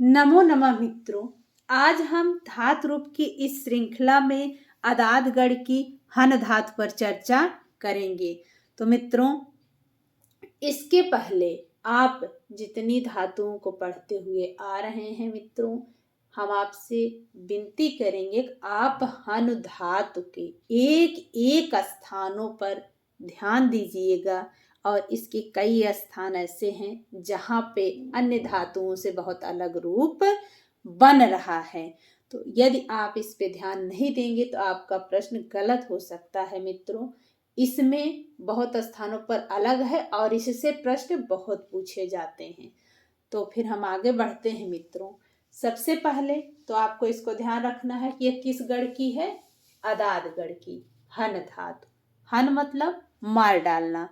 नमो नमः मित्रों। आज हम धातु रूप की इस श्रृंखला में अदादगढ़ की हन धातु पर चर्चा करेंगे। तो मित्रों, इसके पहले आप जितनी धातुओं को पढ़ते हुए आ रहे हैं मित्रों, हम आपसे विनती करेंगे कि आप हन धातु के एक एक स्थानों पर ध्यान दीजिएगा। और इसके कई स्थान ऐसे हैं जहाँ पे अन्य धातुओं से बहुत अलग रूप बन रहा है। तो यदि आप इस पे ध्यान नहीं देंगे तो आपका प्रश्न गलत हो सकता है मित्रों। इसमें बहुत स्थानों पर अलग है और इससे प्रश्न बहुत पूछे जाते हैं। तो फिर हम आगे बढ़ते हैं मित्रों। सबसे पहले तो आपको इसको ध्यान रखना है कि यह किस गढ़ की है? अदादगढ़ की हन धातु। हन मतलब मार डालना।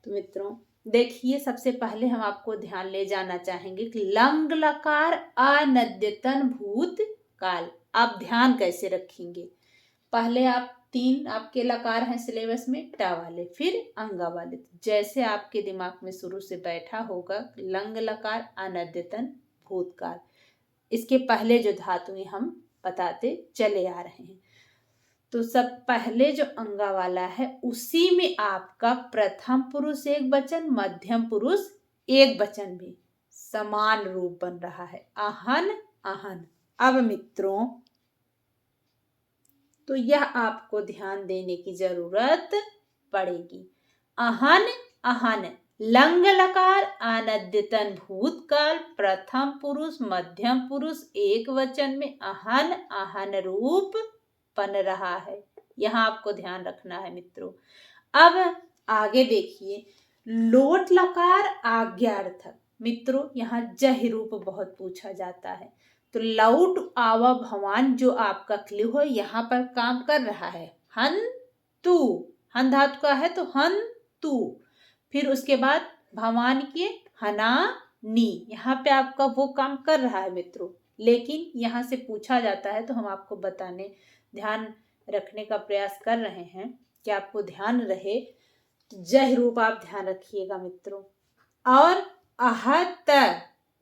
तो मित्रों देखिए, सबसे पहले हम आपको ध्यान ले जाना चाहेंगे कि लंग लकार अनद्यतन भूत काल। आप ध्यान कैसे रखेंगे? पहले आप तीन आपके लकार हैं सिलेबस में, टा वाले, फिर अंगा वाले। जैसे आपके दिमाग में शुरू से बैठा होगा लंग लकार अनद्यतन भूतकाल, इसके पहले जो धातुएं हम बताते चले आ रहे हैं। तो सब पहले जो अंगा वाला है उसी में आपका प्रथम पुरुष एक वचन, मध्यम पुरुष एक वचन भी समान रूप बन रहा है, अहन अहन। अब मित्रों, तो यह आपको ध्यान देने की जरूरत पड़ेगी। अहन अहन, लंग लकार अनद्यतन भूतकाल, प्रथम पुरुष मध्यम पुरुष एक वचन में अहन अहन रूप बन रहा है। यहाँ आपको ध्यान रखना है मित्रों। अब आगे देखिए, लोट लकार आज्ञार्थक। मित्रों यहाँ जह रूप बहुत पूछा जाता है। तो लौट आवा भवान जो आपका क्ल्यू है यहाँ पर काम कर रहा है। हन तू, हन धातु का है तो हन तू, फिर उसके बाद भवान के हना नी, यहाँ पे आपका वो काम कर रहा है मित्रों। लेकिन यहाँ से पूछा जाता है तो हम आपको बताने, ध्यान रखने का प्रयास कर रहे हैं कि आपको ध्यान रहे। तो जह रूप आप ध्यान रखिएगा मित्रों। और आहत,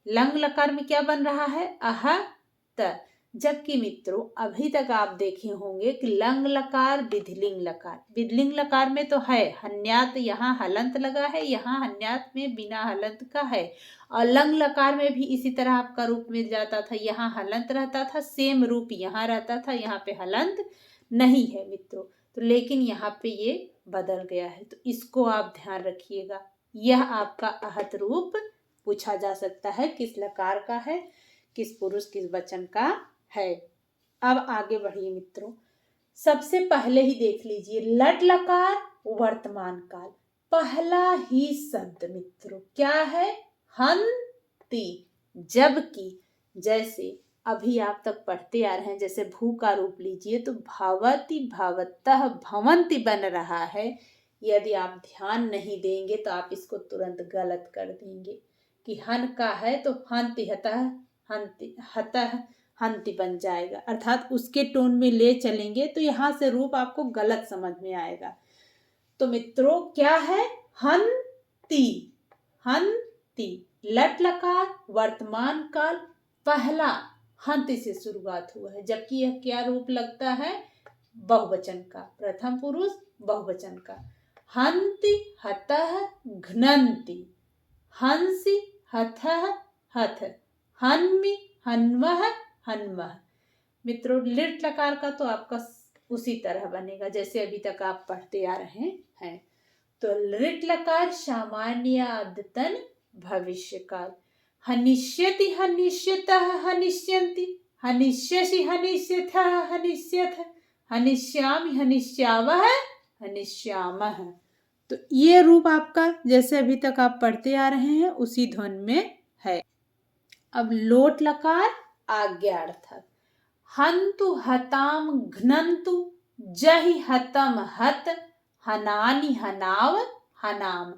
लंग लकार में क्या बन रहा है? आहत। जबकि मित्रों अभी तक आप देखे होंगे कि लंग लकार विधिलिंग लकार, विधिलिंग लकार में तो है हन्यात, यहाँ हलंत लगा है, यहाँ हन्यात में बिना हलंत का है। और लंग लकार में भी इसी तरह आपका रूप मिल जाता था, यहाँ हलंत रहता था, सेम रूप यहाँ रहता था, यहाँ पे हलंत नहीं है मित्रों। तो लेकिन यहाँ पे ये बदल गया है, तो इसको आप ध्यान रखिएगा। यह आपका आहत रूप पूछा जा सकता है, किस लकार का है, किस पुरुष किस वचन का है। अब आगे बढ़िए मित्रों। सबसे पहले ही देख लीजिए, लट लकार वर्तमान काल, पहला ही शब्द मित्रों क्या है? हंति। जबकि जैसे अभी आप तक पढ़ते आ रहे हैं, जैसे भू का रूप लीजिए तो भवति भवतः भवंति बन रहा है। यदि आप ध्यान नहीं देंगे तो आप इसको तुरंत गलत कर देंगे कि हन का है तो हंति हतः हंति हतः हंति बन जाएगा, अर्थात उसके टोन में ले चलेंगे तो यहाँ से रूप आपको गलत समझ में आएगा। तो मित्रों क्या है? हंति, हंति। लट लकार वर्तमान काल पहला हंति से शुरुआत हुआ है, जबकि यह क्या रूप लगता है? बहुवचन का, प्रथम पुरुष बहुवचन का। हंति हतः घ्नन्ति, हंसि हथः हथ, हन्मि हन्वः हन्वः। मित्रों लिट लकार का तो आपका उसी तरह बनेगा जैसे अभी तक आप पढ़ते आ रहे हैं। तो लिट लकार सामान्य अद्यतन भविष्य काल, हनिष्यति हनिष्यतः हनिष्यन्ति, हनिष्यसि हनिष्यथः हनिष्यथ, हनिष्यामि हनिष्यावः हनिष्यामः। तो ये रूप आपका जैसे अभी तक आप पढ़ते आ रहे हैं उसी ध्वन में है। अब लोट लकार आज्ञार्थक, हंतु हताम घ्नन्तु, जहि हतम हत, हनानि हनाव हनाम।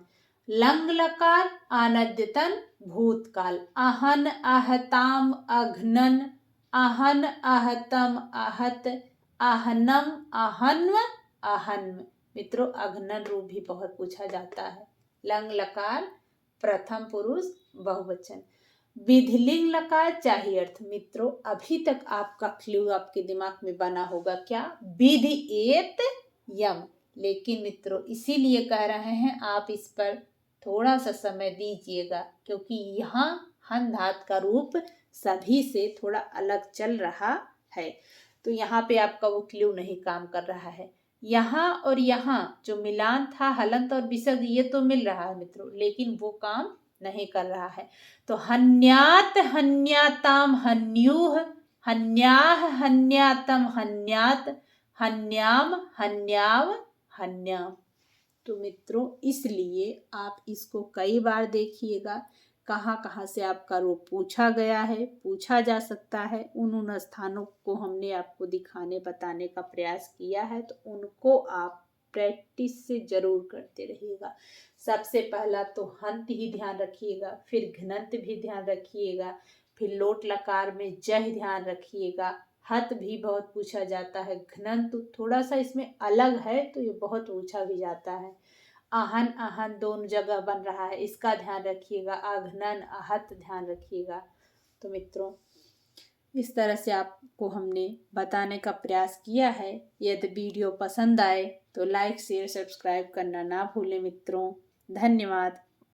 लंग लकार अनद्यतन भूतकाल, अहन आहताम अघ्नन, अहन आहतम आहत, आहनम आहन्व आहन्व। मित्रों अघ्नन रूप भी बहुत पूछा जाता है। लंग लकार प्रथम पुरुष बहुवचन। विधिलिंग लकार चाहिए अर्थ। मित्रों अभी तक आपका क्लू आपके दिमाग में बना होगा क्या, विधि एत यम। लेकिन मित्रों इसीलिए कह रहे हैं आप इस पर थोड़ा सा समय दीजिएगा, क्योंकि यहाँ हन धात का रूप सभी से थोड़ा अलग चल रहा है। तो यहाँ पे आपका वो क्लू नहीं काम कर रहा है। यहाँ और यहाँ जो मिलान था हलंत और विसर्ग ये तो मिल रहा है मित्रों, लेकिन वो काम नहीं कर रहा है। तो हन्यात हन्याताम हन्यूह, हन्याह हन्यातम हन्यात, हन्याम हन्याव हन्याम। तो मित्रों इसलिए आप इसको कई बार देखिएगा, कहाँ कहाँ से आपका रूप पूछा गया है, पूछा जा सकता है। उन स्थानों को हमने आपको दिखाने बताने का प्रयास किया है, तो उनको आप प्रैक्टिस से जरूर करते रहिएगा। सबसे पहला तो हंत ही ध्यान रखिएगा, फिर घ्नंत भी ध्यान रखिएगा, फिर लोट लकार में जह ध्यान रखिएगा। हत भी बहुत पूछा जाता है, घ्नंत थोड़ा सा इसमें अलग है तो ये बहुत पूछा भी जाता है। आहन आहन दोनों जगह बन रहा है, इसका ध्यान रखिएगा। आघनन आहत ध्यान रखिएगा। तो मित्रों इस तरह से आपको हमने बताने का प्रयास किया है। यदि वीडियो पसंद आए तो लाइक शेयर सब्सक्राइब करना ना भूलें मित्रों। धन्यवाद।